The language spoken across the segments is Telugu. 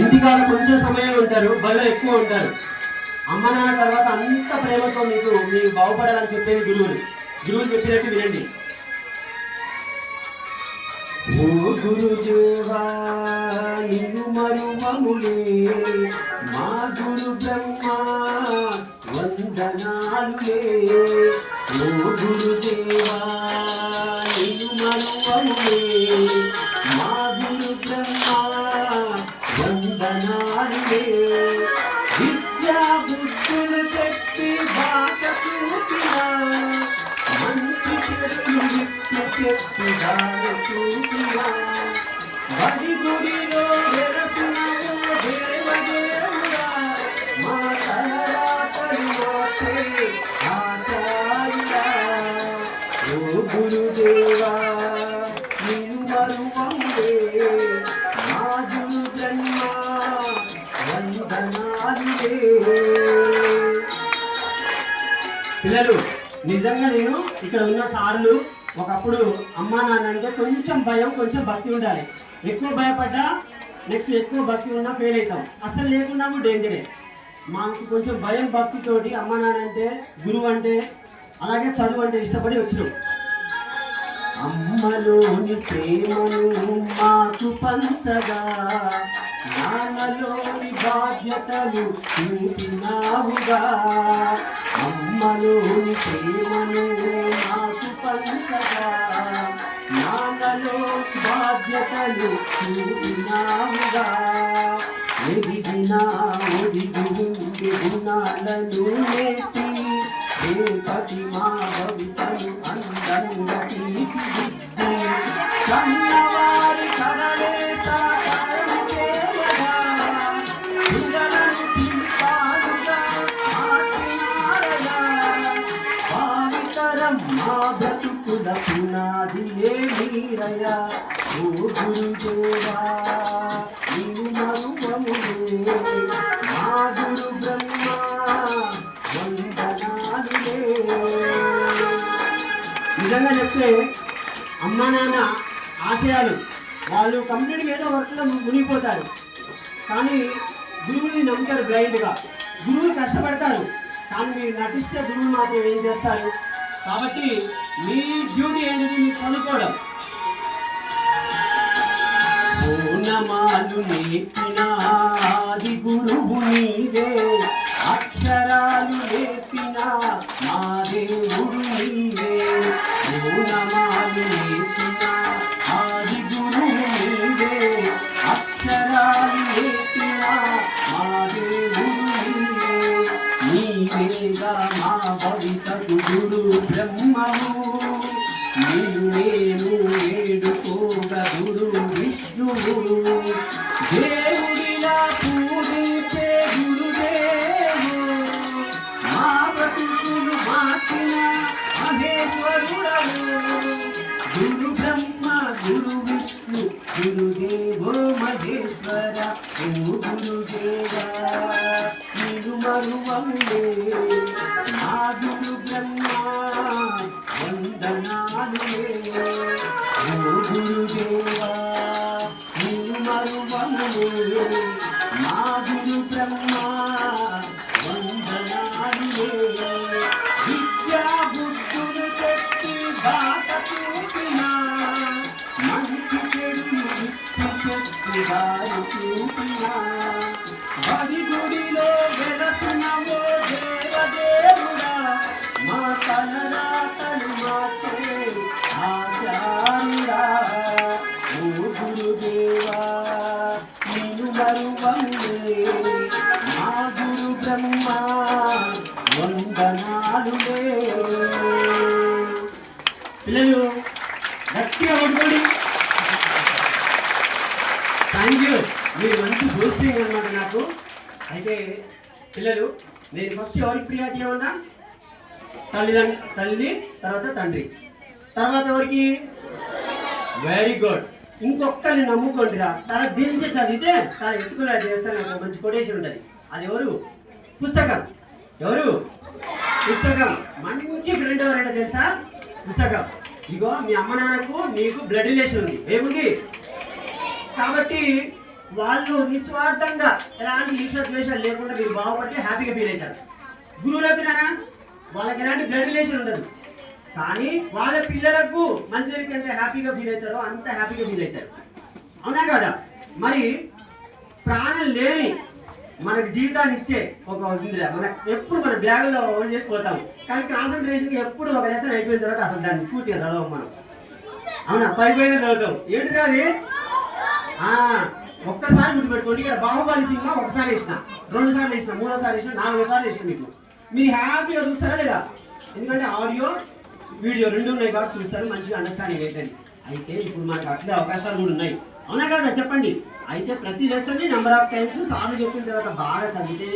ఇంటికాడ కొంచెం సమయం ఉంటారు, బడిలో ఎక్కువ ఉంటారు. అమ్మ నాన్న తర్వాత అంత ప్రేమతో మీకు బాగుపడాలని చెప్పేది గురువులు చెప్పినట్టు వినండి. ఓ గురుదేవా నిన్ను మరువములే మా గురు బ్రహ్మ వందనాలులే. ఓ గురుదేవా నిన్ను మరువములే మా గురు బ్రహ్మ వందనాలులే. విద్యా బుద్ధులు చెప్పి బాట చూపినా మంచి చెడులు చెప్పి దారి చూపినా బడి గుడిలో వెలసినవో దేవదేవుడా మా తలరాతలు మార్చే ఆచార్యుడా. ఓ గురుదేవా నిన్ను మరువములే మా గురు బ్రహ్మ వందనాలులే. పిల్లలు, నిజంగా నేను ఇక్కడ ఉన్న సార్లు ఒకప్పుడు అమ్మా నాన్న అంటే కొంచెం భయం, కొంచెం భక్తి ఉండాలి. ఎక్కువ భయపడ్డా నెక్స్ట్ ఎక్కువ భక్తి ఉన్నా ఫెయిల్ అవుతాం, అసలు లేకుండా డేంజరే. మాకు కొంచెం భయం భక్తితోటి అమ్మా నాన్న అంటే, గురువు అంటే, అలాగే చదువు అంటే ఇష్టపడి వచ్చినాం. అమ్మలోని ప్రేమను మాకు పంచగా నాన్నలోని బాధ్యతలు చూపినావుగా. అమ్మలోని ప్రేమను మాకు పంచగా నాన్నలోని బాధ్యతలు చూపినావుగా. ఎదిగినా ఒడిగి ఉండి గుణాలను నేర్పి రేపటి మా భవితను అందంగా తీర్చిదిద్ది కన్నవారి కలలేత మా బ్రతుకుల పునాదియే మీరయ్యా. ఓ గురుదేవా నిన్ను మరువములే మా గురు బ్రహ్మ వందనాలులే. నిజంగా చెప్తే అమ్మా నాన్న ఆశయాలు వాళ్ళు కంప్లీట్గా ఏదో వర్క్లో మునిగిపోతారు, కానీ గురువుని నమ్ముతారు బ్లైండ్గా. గురువులు కష్టపడతారు, కానీ మీరు నటిస్తే గురువులు మాత్రం ఏం చేస్తారు? కాబట్టి మీ డ్యూటీ ఏంటిది? మీకు చదువుకోవడం. ఓనమాలు నేర్పిన ఆది గురువు నీవే, అక్షరాలు నేర్పిన మా దేవుడు నీవే. ఓనమాలు నేర్పిన ఆది గురువు నీవే, అక్షరాలు నేర్పిన మా దేవుడు నీవే. నీవేగా మా భవితకు గురు బ్రహ్మము, నేను వేడుకోగా గురు విష్ణువు. దేవుడిలా పూజించే గురుదేవు మా బ్రతుకులు మార్చిన మహేశ్వరుడవు. గురు బ్రహ్మ గురు విష్ణు గురుదేవో మహేశ్వర. ఓ గురుదేవా నిన్ను మరువములే మా గురు బ్రహ్మ వందనాలులే. ఓ గురుదేవా నిన్ను మరువములే మా గురు బ్రహ్మ వందనాలులే. విద్యా బుద్ధులు చెప్పి బాట చూపినా మంచి చెడులు చెప్పి దారి చూపినా బడి గుడిలో వెలసినవో దేవదేవుడా మా తలరాతలు మార్చే ఆచార్యుడా. ఓ గురుదేవా నిన్ను మరువములే మా గురు బ్రహ్మ వందనాలులే. పిల్లలు గట్టిగా పడుకోండి. థ్యాంక్ యూ, మీరు మంచి బూస్టింగ్ అన్నమాట నాకు. అయితే పిల్లలు, నేను ఫస్ట్ ఎవరికి ప్రియారిటీ ఏమన్నా? తల్లి, తర్వాత తండ్రి, తర్వాత ఎవరికి? Very good. ఇంకొకరిని నమ్ముకోండిరా. తన దించి చదివితే తన ఎత్తుకులా చేస్తాను. ఒక మంచి కొటేషన్ ఉంటుంది. అది ఎవరు? పుస్తకం. ఎవరు? పుస్తకం. మంచి ఫ్రెండ్ ఎవరంటే తెలుసా? పుస్తకం. ఇగో మీ అమ్మ నాన్నకు నీకు బ్లడ్ రిలేషన్ ఉంది. ఏముంది? కాబట్టి వాళ్ళు నిస్వార్థంగా ఎలాంటి ఈర్ష్య ద్వేషాలు లేకుండా మీరు బాగుపడితే హ్యాపీగా ఫీల్ అవుతారు. గురువులకు నానా వాళ్ళకి ఎలాంటి బ్లడ్ రిలేషన్ ఉండదు, కానీ వాళ్ళ పిల్లలకు మంచి జరిగితే ఎంత హ్యాపీగా ఫీల్ అవుతారో అంత హ్యాపీగా ఫీల్ అవుతారు. అవునా కదా? మరి ప్రాణం లేని మనకు జీవితాన్ని ఇచ్చే ఒక ఇందులో మనకు ఎప్పుడు మన బ్యాగులో ఓన్ చేసిపోతాం, కానీ కాన్సన్ట్రేషన్ ఎప్పుడు ఒక లెసన్ అయిపోయిన తర్వాత అసలు దాన్ని పూర్తిగా చదవం మనం. అవునా? పైపైన చదువుతాం. ఏంటిది అది? ఒక్కసారి గుర్తుపెట్టుకోండి, ఇక్కడ బాహుబలి సినిమా ఒకసారి వేసిన, 2 సార్లు వేసిన, 3వ సారి వేసిన, 4వ సార్లు వేసిన, మీకు మీరు హ్యాపీగా చూస్తారా లేదా? ఎందుకంటే ఆడియో వీడియో 2 ఉన్నాయి కాబట్టి చూస్తారు, మంచిగా అండర్స్టాండింగ్ అవుతుంది. అయితే ఇప్పుడు మనకు అట్లే అవకాశాలు కూడా ఉన్నాయి. అవునా కదా? చెప్పండి. అయితే ప్రతి లెసన్ ని నెంబర్ ఆఫ్ టైమ్స్ సార్లు చెప్పిన తర్వాత బాగా చదివితే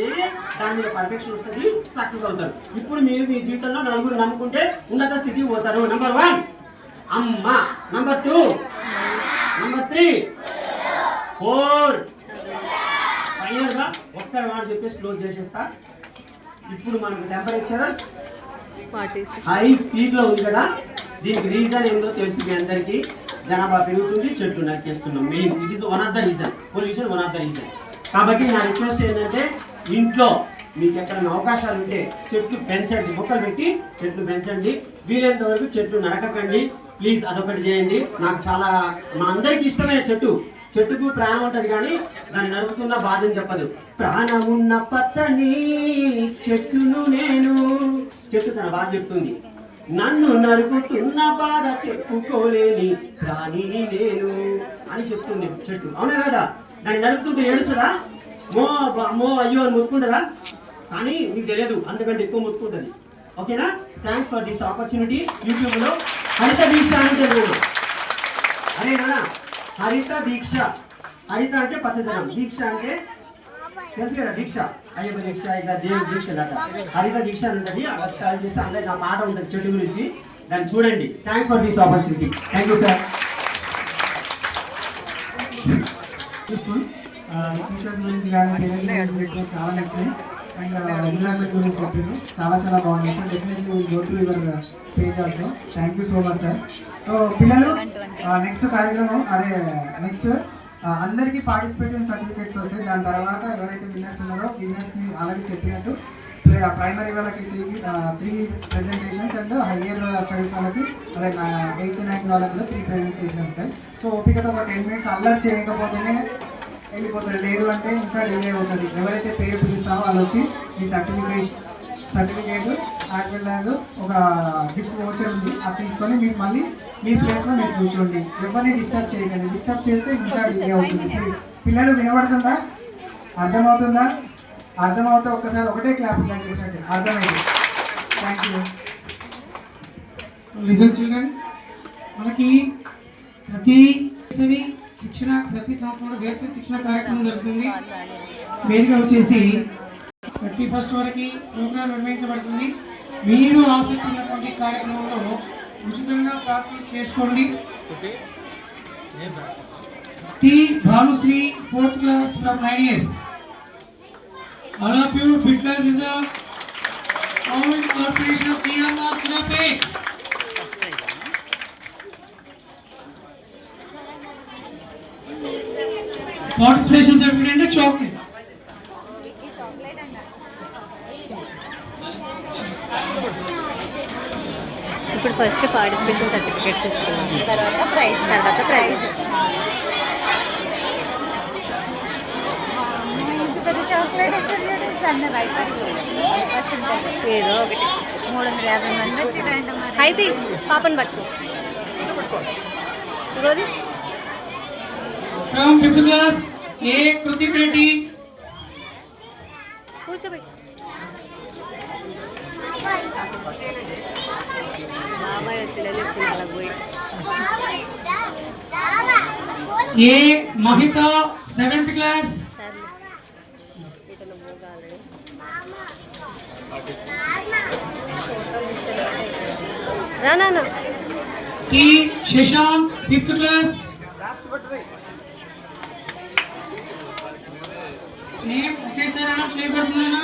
దాని మీద పర్ఫెక్షన్ వస్తుంది, సక్సెస్ అవుతారు. ఇప్పుడు మీరు మీ జీవితంలో నలుగురు నమ్ముకుంటే ఉన్నత స్థితికి పోతారు. నెంబర్ 1 అమ్మ, నెంబర్ 2, నెంబర్ 3, 4. ఫైనల్ గా ఒక్క మాట చెప్పేసి క్లోజ్ చేసేస్తా. ఇప్పుడు మనకు టెంపరేచర్ హై పీక్ లో ఉంది కదా, దీనికి రీజన్ ఏందో తెలుసు మీ అందరికీ. జనాభా పెరుగుతుంది, చెట్లు నరికేస్తున్నాం. Main it is one of the reason. Pollution one of the reason. కాబట్టి నా రిక్వెస్ట్ ఏంటంటే, ఇంట్లో మీకు ఎక్కడైనా అవకాశాలు ఉంటే చెట్లు పెంచండి, మొక్కలు పెట్టి చెట్లు పెంచండి. వీలైనంత వరకు చెట్లు నరకకండి ప్లీజ్, అదొకటి చేయండి. నాకు చాలా మా అందరికి ఇష్టమైన చెట్టుకు ప్రాణం ఉంటది, కానీ దాన్ని నరుకుతున్న బాధని చెప్పదు. ప్రాణమున్న పచ్చని చెట్టును నేను, చెట్టు తన బాధ చెప్తుంది. నన్ను నరుకుతున్న బాధ చెప్పుకోలేని ప్రాణిని నేను అని చెప్తుంది చెట్టు. అవునా కదా? దాన్ని నరుకుతుంటే ఏడుస్తుందా? మో అయ్యో అని ముత్తుకుంటుందా? కానీ మీకు తెలియదు, అంతకంటే ఎక్కువ ముత్తుకుంటుంది. ఓకేనా? Thanks for this opportunity. YouTube లో హరిత దీక్ష అని తెలుగు. అరే నానా, హరిత దీక్ష. హరిత అంటే పచ్చదనం, దీక్ష అంటే తెలుసు కదా, దీక్ష అయ్యప్ప దీక్ష, ఇట్లా దేవుడి దీక్ష అన్నట. హరిత దీక్ష అని ఉంటుంది. అలా చేస్తే అందరికి నా పాట ఉంటుంది చెట్టు గురించి, దాన్ని చూడండి. Thanks for this opportunity. Thank you sir. Teachers గురించి కానీ పేరెంట్స్ గురించి చాలా నచ్చింది. అండ్ ఎన్విరాన్మెంట్ గురించి చెప్పింది, చాలా చాలా బాగుంది sir. Definitely go to your page also. Thank you so much sir. So పిల్లలు నెక్స్ట్ కార్యక్రమం అదే నెక్స్ట్ అందరికీ పార్టిసిపేషన్ సర్టిఫికేట్స్ వస్తాయి. దాని తర్వాత ఎవరైతే విన్నర్స్ ఉన్నారో విన్నర్స్ని ఆల్రెడీ చెప్పినట్టు ప్రైమరీ వాళ్ళకి 3 ప్రెజెంటేషన్స్ అండ్ హయ్యర్ స్టడీస్ వాళ్ళకి అదే 8th 9th వాళ్ళకి కూడా 3 ప్రెజెంటేషన్స్ ఉంటాయి. సో ఓపికతో ఒక 10 minutes అల్లర్ట్ చేయకపోతేనే వెళ్ళిపోతుంది, లేదు అంటే ఇంకా డిలే అవుతుంది. ఎవరైతే పేరు పిలుస్తామో వాళ్ళు వచ్చి ఈ సర్టిఫికేట్ యాజ్ వెల్ యాజ్ ఒక గిఫ్ట్ వోచర్ ఉంది, అది తీసుకొని మీకు మళ్ళీ మీ ప్లేస్లో మీరు కూర్చోండి. ఎవరిని డిస్టర్బ్ చేయకండి, డిస్టర్బ్ చేస్తే ఇంకా డిలే అవుతుంది. పిల్లలు వినబడుతుందా? అర్థమవుతుందా? అర్థమవుతే ఒక్కసారి ఒకటే క్లాప్ ఇలా చేసినట్టు అర్థమైంది. Thank you. లిజన్ చిల్డ్రన్, మనకి ప్రతి సంవత్సరం వేసవి శిక్షణ కార్యక్రమం జరుగుతుంది. వేదిక వచ్చేసి 31st వరకు ప్రోగ్రాం నిర్వహించబడుతుంది. మీరు ఆసక్తి ఉన్నటువంటి కార్యక్రమంలో ఉచితంగా ప్రార్థన చేసుకోండి. T Bhanusri 4th class from 9 years. All of you, big class is a all corporation of CMR Surapet. Participation certificate and a chocolate. ఇప్పుడు ఫస్ట్ పార్టిసిపేషన్ సర్టిఫికేట్స్ ఇస్తున్నాం, తర్వాత ప్రైజ్. ఏదో ఒకటి 350 మంది వచ్చి అయితే పాపని పట్టు. From 5th class, A. Krutik Reddy. కూర్చోబెట్టి A. Mahita 7th class. Rana T. Shashank 5th class. Name ఒకేసారి అనౌన్స్ చేయబడుతుందన్నా.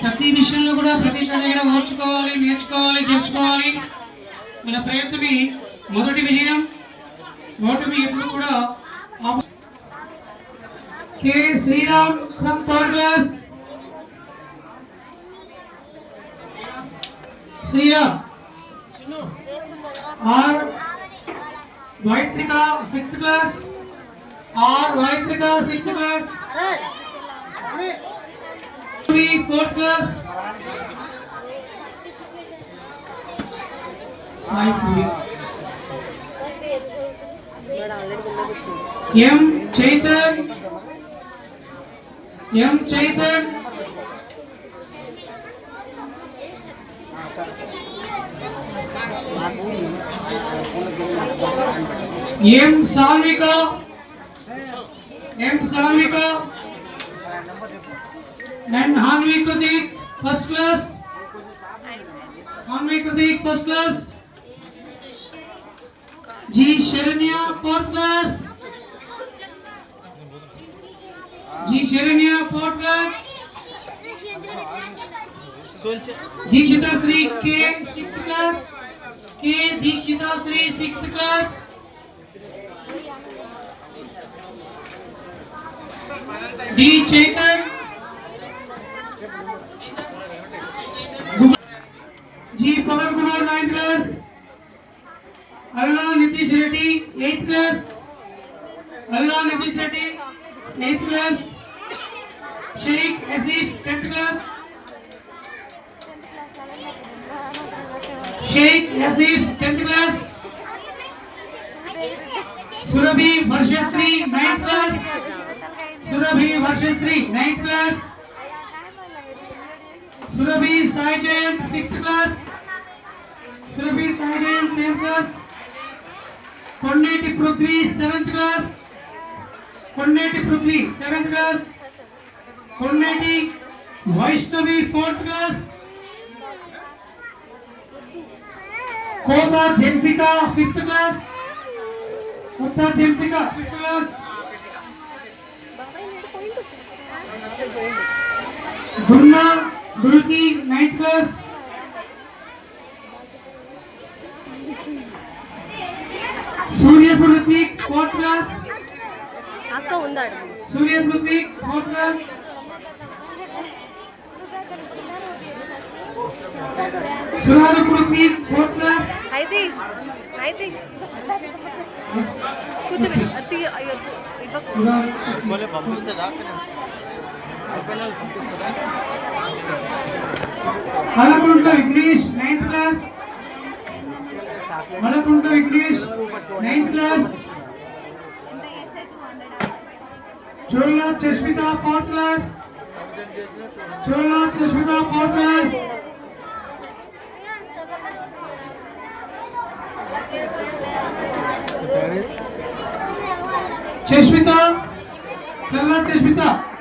ప్రతి విషయంలో కూడా ప్రతి దగ్గర ఓర్చుకోవాలి, నేర్చుకోవాలి, తెలుసుకోవాలి. మన ప్రయత్నమే మొదటి విజయం. ఓటమి ఎప్పుడు కూడా K. Sriram from 3rd class. Sriram. R. Vaitrika 6th class. R. Vaitrika 6th class. V. 4th class. Sai Puri. M. Chaitan. M. Chaitan. M. Salvika. M. Salvika. And Hanvi Pradeep, 1st class. Hanvi Pradeep, 1st class. G. Sharanya, 4th class. G. Sharanya, 4th class. Dikshita Sri K, 6th class. K. Dikshita Sri, 6th class. D. Chaitan. G. Pawan Kumar, 9th class. Allah Nitish Reddy, 8th class. Allah Nitish Reddy, 8th class. Sheikh Asif, 10th class. Sheikh Asif, 10th class. Surabhi Varshasri, 9th class. Surabhi Varshasri, 9th class. Surabhi Saijan, 6th class. Surabhi Saijan, 7th class. Konneti Prithvi, 7th class. Konneti Prithvi, 7th class. Konneti Vaishnavi, 4th class. Kota Jensika, 5th class. Kota Jensika, 5th class. Gurna Dulki, 9th class. Surya Pratik, 4th class. అక్క ఉందాడు Surya Pratik, 4th class. Surya Pratik, 4th class. అయితే అయితే కూర్చోండి అతి అయ్యో ఇవ్వకు మళ్ళీ పంపిస్తారా పంపిస్తారా Malakunta Vignesh, 9th class. Malakunta Vignesh, 9th class. Chola Chashmita, 4th class. Chola Chashmita, 4th class. Chashmita, Chola Chashmita.